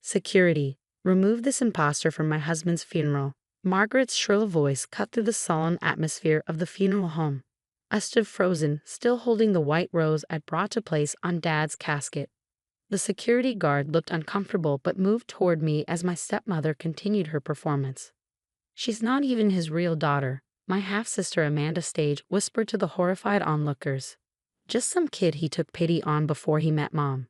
Security, remove this impostor from my husband's funeral. Margaret's shrill voice cut through the solemn atmosphere of the funeral home. I stood frozen, still holding the white rose I'd brought to place on Dad's casket. The security guard looked uncomfortable but moved toward me as my stepmother continued her performance. "She's not even his real daughter," my half-sister Amanda Stage whispered to the horrified onlookers. "Just some kid he took pity on before he met Mom."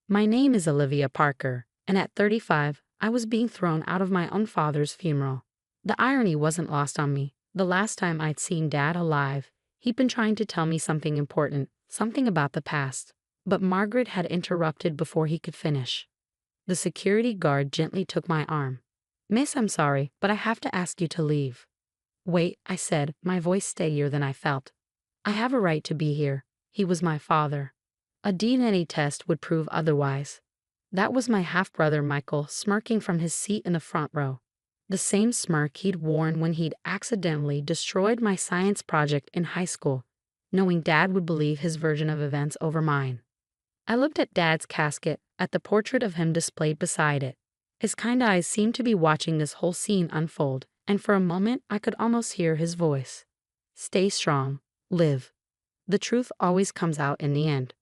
My name is Olivia Parker, and at 35, I was being thrown out of my own father's funeral. The irony wasn't lost on me. The last time I'd seen Dad alive, he'd been trying to tell me something important, something about the past. But Margaret had interrupted before he could finish. The security guard gently took my arm. "Miss, I'm sorry, but I have to ask you to leave." "Wait," I said, my voice steadier than I felt. "I have a right to be here. He was my father. A DNA test would prove otherwise." That was my half-brother Michael smirking from his seat in the front row. The same smirk he'd worn when he'd accidentally destroyed my science project in high school, knowing Dad would believe his version of events over mine. I looked at Dad's casket, at the portrait of him displayed beside it. His kind eyes seemed to be watching this whole scene unfold, and for a moment I could almost hear his voice. "Stay strong. Live. The truth always comes out in the end."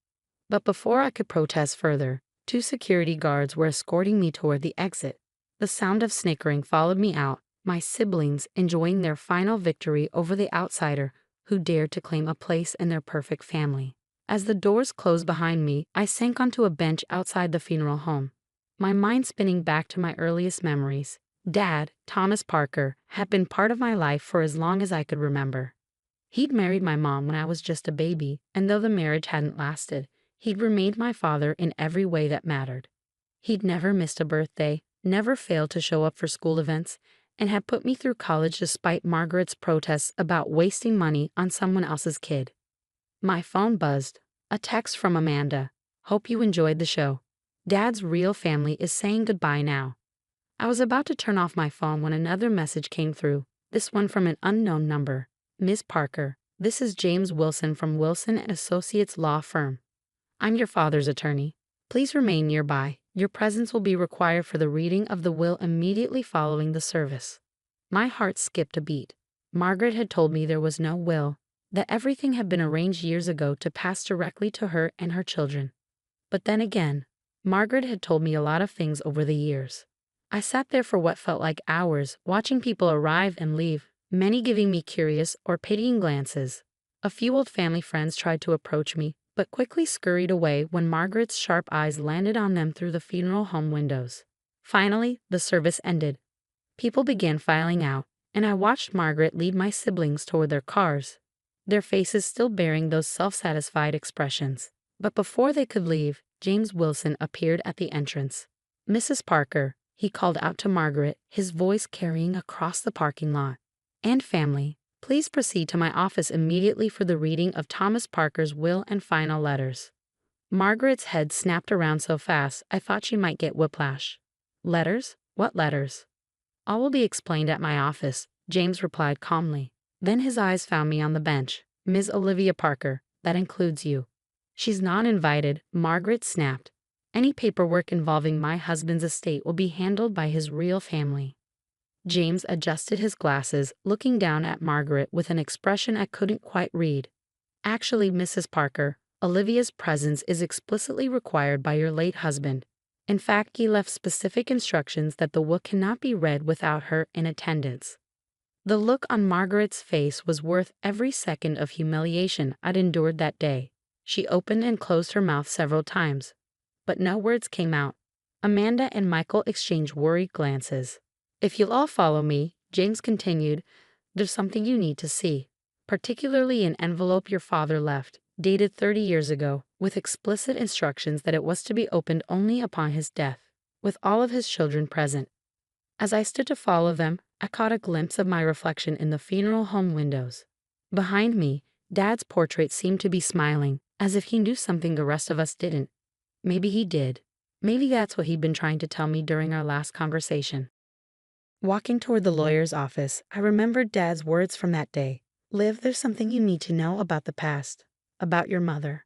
But before I could protest further, 2 security guards were escorting me toward the exit. The sound of snickering followed me out, my siblings enjoying their final victory over the outsider who dared to claim a place in their perfect family. As the doors closed behind me, I sank onto a bench outside the funeral home, my mind spinning back to my earliest memories. Dad, Thomas Parker, had been part of my life for as long as I could remember. He'd married my mom when I was just a baby, and though the marriage hadn't lasted, he'd remained my father in every way that mattered. He'd never missed a birthday, never failed to show up for school events, and had put me through college despite Margaret's protests about wasting money on someone else's kid. My phone buzzed. A text from Amanda. "Hope you enjoyed the show. Dad's real family is saying goodbye now." I was about to turn off my phone when another message came through, this one from an unknown number. "Ms. Parker, this is James Wilson from Wilson & Associates Law Firm. I'm your father's attorney. Please remain nearby. Your presence will be required for the reading of the will immediately following the service." My heart skipped a beat. Margaret had told me there was no will, that everything had been arranged years ago to pass directly to her and her children. But then again, Margaret had told me a lot of things over the years. I sat there for what felt like hours, watching people arrive and leave, many giving me curious or pitying glances. A few old family friends tried to approach me, but quickly scurried away when Margaret's sharp eyes landed on them through the funeral home windows. Finally, the service ended. People began filing out, and I watched Margaret lead my siblings toward their cars, their faces still bearing those self-satisfied expressions. But before they could leave, James Wilson appeared at the entrance. "Mrs. Parker," he called out to Margaret, his voice carrying across the parking lot, "and family, please proceed to my office immediately for the reading of Thomas Parker's will and final letters." Margaret's head snapped around so fast I thought she might get whiplash. "Letters? What letters?" "All will be explained at my office," James replied calmly. Then his eyes found me on the bench. "Ms. Olivia Parker, that includes you." "She's not invited," Margaret snapped. "Any paperwork involving my husband's estate will be handled by his real family." James adjusted his glasses, looking down at Margaret with an expression I couldn't quite read. "Actually, Mrs. Parker, Olivia's presence is explicitly required by your late husband. In fact, he left specific instructions that the will cannot be read without her in attendance." The look on Margaret's face was worth every second of humiliation I'd endured that day. She opened and closed her mouth several times, but no words came out. Amanda and Michael exchanged worried glances. "If you'll all follow me," James continued, "there's something you need to see, particularly an envelope your father left, dated 30 years ago, with explicit instructions that it was to be opened only upon his death, with all of his children present." As I stood to follow them, I caught a glimpse of my reflection in the funeral home windows. Behind me, Dad's portrait seemed to be smiling, as if he knew something the rest of us didn't. Maybe he did. Maybe that's what he'd been trying to tell me during our last conversation. Walking toward the lawyer's office, I remembered Dad's words from that day. "Liv, there's something you need to know about the past, about your mother."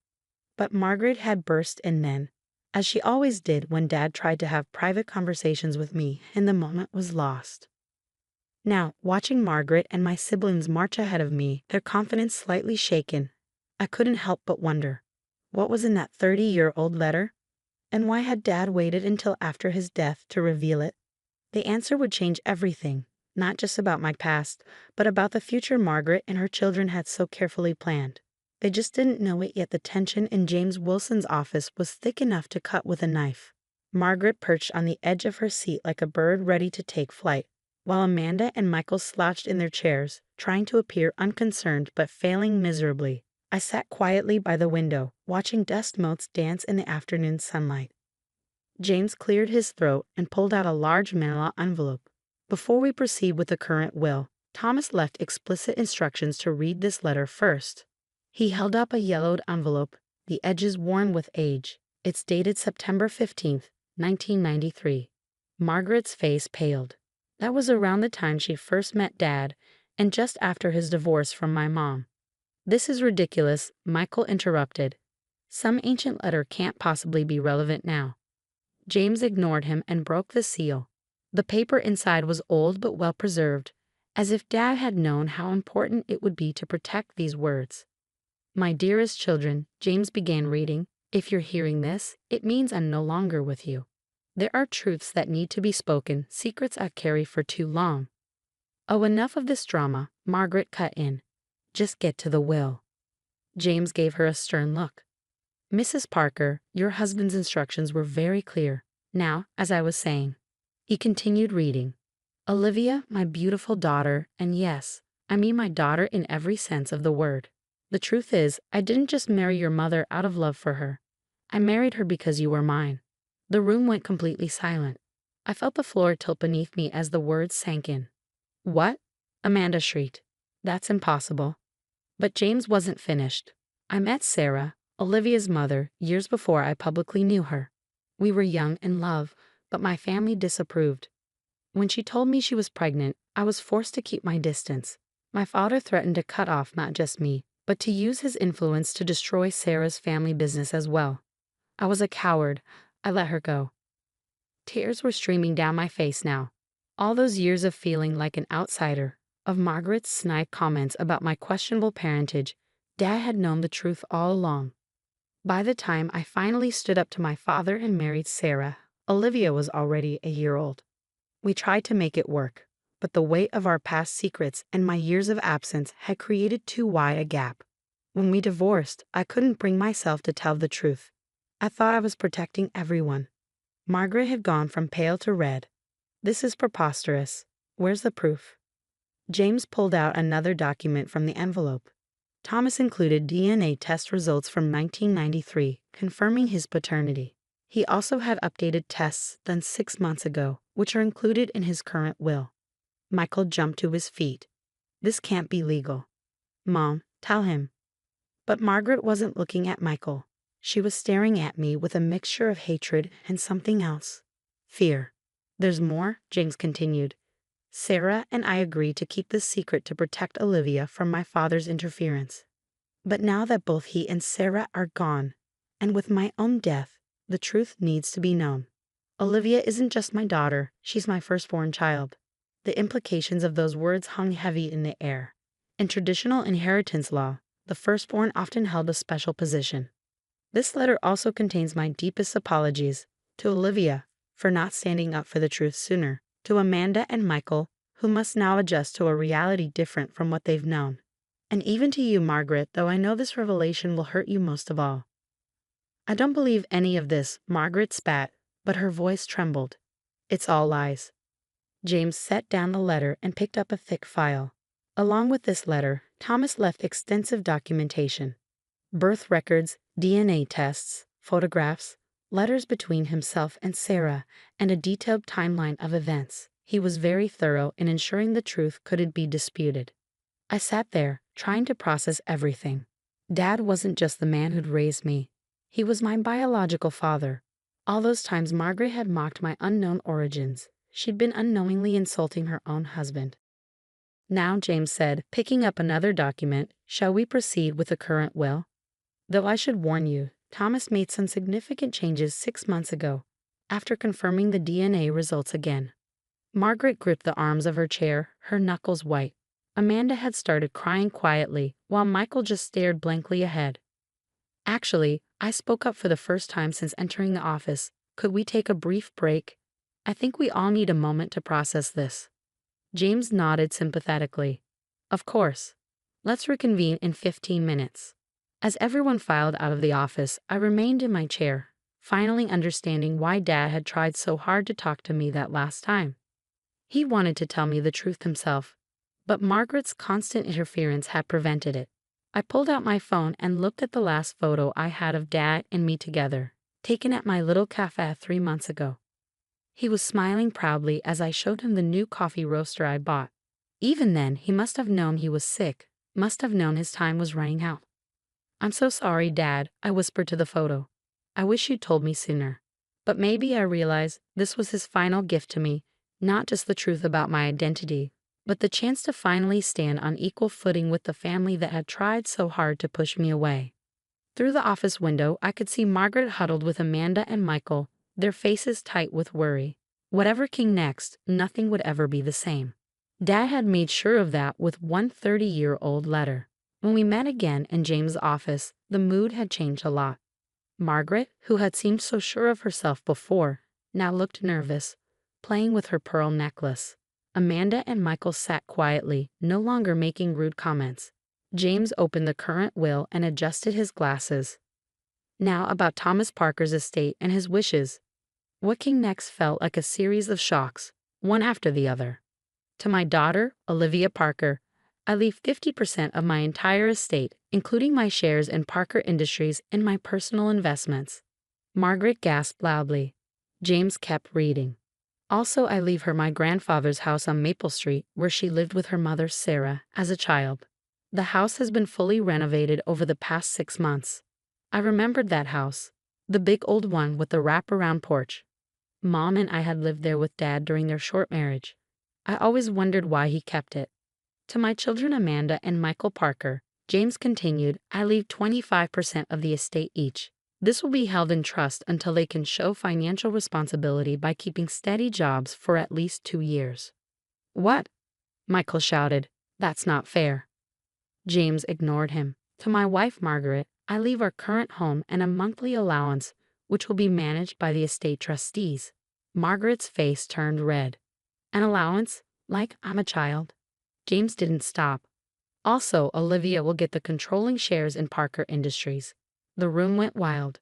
But Margaret had burst in then. as she always did when Dad tried to have private conversations with me, and the moment was lost. Now, watching Margaret and my siblings march ahead of me, their confidence slightly shaken, I couldn't help but wonder, what was in that 30-year-old letter? And why had Dad waited until after his death to reveal it? The answer would change everything, not just about my past, but about the future Margaret and her children had so carefully planned. They just didn't know it yet. The tension in James Wilson's office was thick enough to cut with a knife. Margaret perched on the edge of her seat like a bird ready to take flight, while Amanda and Michael slouched in their chairs, trying to appear unconcerned but failing miserably. I sat quietly by the window, watching dust motes dance in the afternoon sunlight. James cleared his throat and pulled out a large manila envelope. Before we proceed with the current will, Thomas left explicit instructions to read this letter first. He held up a yellowed envelope, the edges worn with age. It's dated September 15th, 1993. Margaret's face paled. That was around the time she first met Dad, and just after his divorce from my mom. "This is ridiculous," Michael interrupted. "Some ancient letter can't possibly be relevant now." James ignored him and broke the seal. The paper inside was old but well preserved, as if Dad had known how important it would be to protect these words. "My dearest children," James began reading, "if you're hearing this, it means I'm no longer with you. There are truths that need to be spoken, secrets I've carried for too long." "Oh, enough of this drama," Margaret cut in. "Just get to the will." James gave her a stern look. "Mrs. Parker, your husband's instructions were very clear. Now, as I was saying," he continued reading, "Olivia, my beautiful daughter, and yes, I mean my daughter in every sense of the word. The truth is, I didn't just marry your mother out of love for her. I married her because you were mine." The room went completely silent. I felt the floor tilt beneath me as the words sank in. "What?" Amanda shrieked. "That's impossible." But James wasn't finished. "I met Sarah, Olivia's mother, years before I publicly knew her. We were young in love, but my family disapproved. When she told me she was pregnant, I was forced to keep my distance. My father threatened to cut off not just me, but to use his influence to destroy Sarah's family business as well. I was a coward. I let her go." Tears were streaming down my face now. All those years of feeling like an outsider, of Margaret's snide comments about my questionable parentage, Dad had known the truth all along. By the time I finally stood up to my father and married Sarah, Olivia was already a year old. We tried to make it work, but the weight of our past secrets and my years of absence had created too wide a gap. When we divorced, I couldn't bring myself to tell the truth. I thought I was protecting everyone. Margaret had gone from pale to red. "This is preposterous. Where's the proof?" James pulled out another document from the envelope. Thomas included DNA test results from 1993, confirming his paternity. He also had updated tests done 6 months ago, which are included in his current will. Michael jumped to his feet. "This can't be legal." "Mom, tell him." But Margaret wasn't looking at Michael. She was staring at me with a mixture of hatred and something else. Fear. "There's more," James continued. "Sarah and I agreed to keep this secret to protect Olivia from my father's interference. But now that both he and Sarah are gone, and with my own death, the truth needs to be known. Olivia isn't just my daughter, she's my firstborn child." The implications of those words hung heavy in the air. In traditional inheritance law, the firstborn often held a special position. This letter also contains my deepest apologies to Olivia for not standing up for the truth sooner, to Amanda and Michael, who must now adjust to a reality different from what they've known, and even to you, Margaret, though I know this revelation will hurt you most of all. "I don't believe any of this," Margaret spat, but her voice trembled. "It's all lies." James set down the letter and picked up a thick file. Along with this letter, Thomas left extensive documentation. Birth records, DNA tests, photographs, letters between himself and Sarah, and a detailed timeline of events. He was very thorough in ensuring the truth couldn't be disputed. I sat there, trying to process everything. Dad wasn't just the man who'd raised me. He was my biological father. All those times Margaret had mocked my unknown origins. She'd been unknowingly insulting her own husband. "Now," James said, picking up another document, "shall we proceed with the current will? Though I should warn you, Thomas made some significant changes 6 months ago, after confirming the DNA results again. Margaret gripped the arms of her chair, her knuckles white. Amanda had started crying quietly, while Michael just stared blankly ahead. Actually, I spoke up for the first time since entering the office. Could we take a brief break? I think we all need a moment to process this. James nodded sympathetically. Of course. Let's reconvene in 15 minutes. As everyone filed out of the office, I remained in my chair, finally understanding why Dad had tried so hard to talk to me that last time. He wanted to tell me the truth himself, but Margaret's constant interference had prevented it. I pulled out my phone and looked at the last photo I had of Dad and me together, taken at my little cafe 3 months ago. He was smiling proudly as I showed him the new coffee roaster I bought. Even then, he must have known he was sick, must have known his time was running out. I'm so sorry, Dad, I whispered to the photo. I wish you'd told me sooner. But maybe I realized this was his final gift to me, not just the truth about my identity, but the chance to finally stand on equal footing with the family that had tried so hard to push me away. Through the office window, I could see Margaret huddled with Amanda and Michael, their faces tight with worry. Whatever came next, nothing would ever be the same. Dad had made sure of that with one 30-year-old letter. When we met again in James' office, the mood had changed a lot. Margaret, who had seemed so sure of herself before, now looked nervous, playing with her pearl necklace. Amanda and Michael sat quietly, no longer making rude comments. James opened the current will and adjusted his glasses. Now about Thomas Parker's estate and his wishes. What came next felt like a series of shocks, one after the other. To my daughter, Olivia Parker, I leave 50% of my entire estate, including my shares in Parker Industries and my personal investments. Margaret gasped loudly. James kept reading. Also, I leave her my grandfather's house on Maple Street, where she lived with her mother, Sarah, as a child. The house has been fully renovated over the past 6 months. I remembered that house, the big old one with the wraparound porch. Mom and I had lived there with Dad during their short marriage. I always wondered why he kept it. To my children Amanda and Michael Parker, James continued, I leave 25% of the estate each. This will be held in trust until they can show financial responsibility by keeping steady jobs for at least 2 years. What? Michael shouted. That's not fair. James ignored him. To my wife Margaret, I leave our current home and a monthly allowance, which will be managed by the estate trustees. Margaret's face turned red. An allowance? Like I'm a child? James didn't stop. Also, Olivia will get the controlling shares in Parker Industries. The room went wild.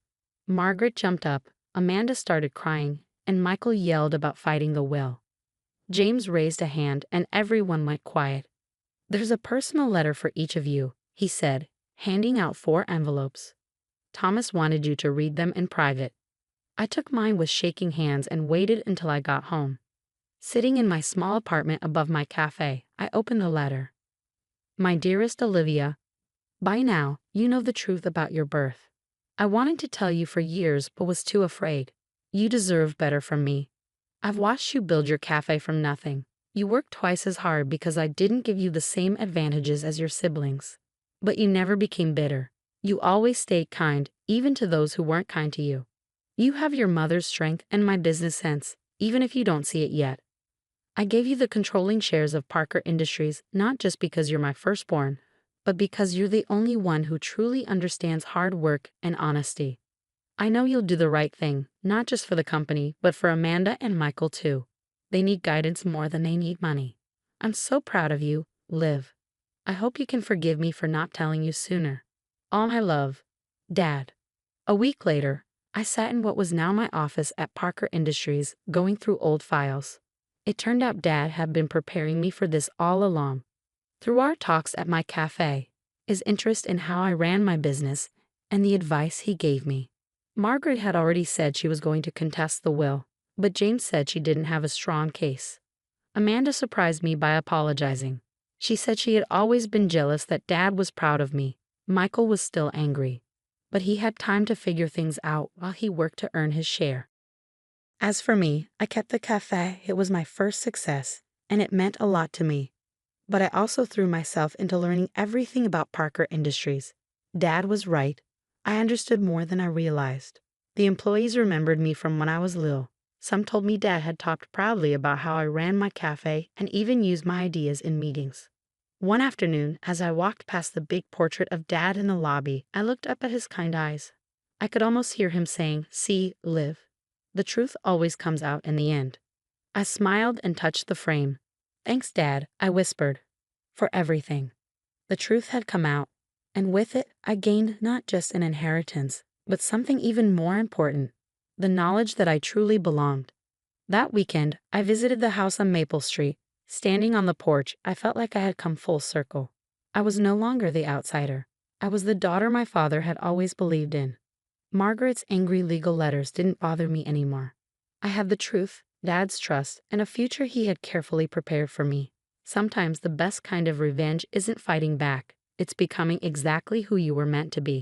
Margaret jumped up, Amanda started crying, and Michael yelled about fighting the will. James raised a hand and everyone went quiet. There's a personal letter for each of you, he said, handing out 4 envelopes. Thomas wanted you to read them in private. I took mine with shaking hands and waited until I got home. Sitting in my small apartment above my cafe, I opened the letter. My dearest Olivia, by now, you know the truth about your birth. I wanted to tell you for years but was too afraid. You deserve better from me. I've watched you build your cafe from nothing. You worked twice as hard because I didn't give you the same advantages as your siblings. But you never became bitter. You always stayed kind, even to those who weren't kind to you. You have your mother's strength and my business sense, even if you don't see it yet. I gave you the controlling shares of Parker Industries not just because you're my firstborn, but because you're the only one who truly understands hard work and honesty. I know you'll do the right thing, not just for the company, but for Amanda and Michael too. They need guidance more than they need money. I'm so proud of you, Liv. I hope you can forgive me for not telling you sooner. All my love, Dad. A week later, I sat in what was now my office at Parker Industries, going through old files. It turned out Dad had been preparing me for this all along. Through our talks at my cafe, his interest in how I ran my business, and the advice he gave me. Margaret had already said she was going to contest the will, but James said she didn't have a strong case. Amanda surprised me by apologizing. She said she had always been jealous that Dad was proud of me. Michael was still angry, but he had time to figure things out while he worked to earn his share. As for me, I kept the cafe. It was my first success, and it meant a lot to me. But I also threw myself into learning everything about Parker Industries. Dad was right. I understood more than I realized. The employees remembered me from when I was little. Some told me Dad had talked proudly about how I ran my cafe and even used my ideas in meetings. One afternoon, as I walked past the big portrait of Dad in the lobby, I looked up at his kind eyes. I could almost hear him saying, "See, live. The truth always comes out in the end." I smiled and touched the frame. "Thanks, Dad," I whispered, "for everything." The truth had come out, and with it, I gained not just an inheritance, but something even more important, the knowledge that I truly belonged. That weekend, I visited the house on Maple Street. Standing on the porch, I felt like I had come full circle. I was no longer the outsider. I was the daughter my father had always believed in. Margaret's angry legal letters didn't bother me anymore. I had the truth, Dad's trust, and a future he had carefully prepared for me. Sometimes the best kind of revenge isn't fighting back, it's becoming exactly who you were meant to be.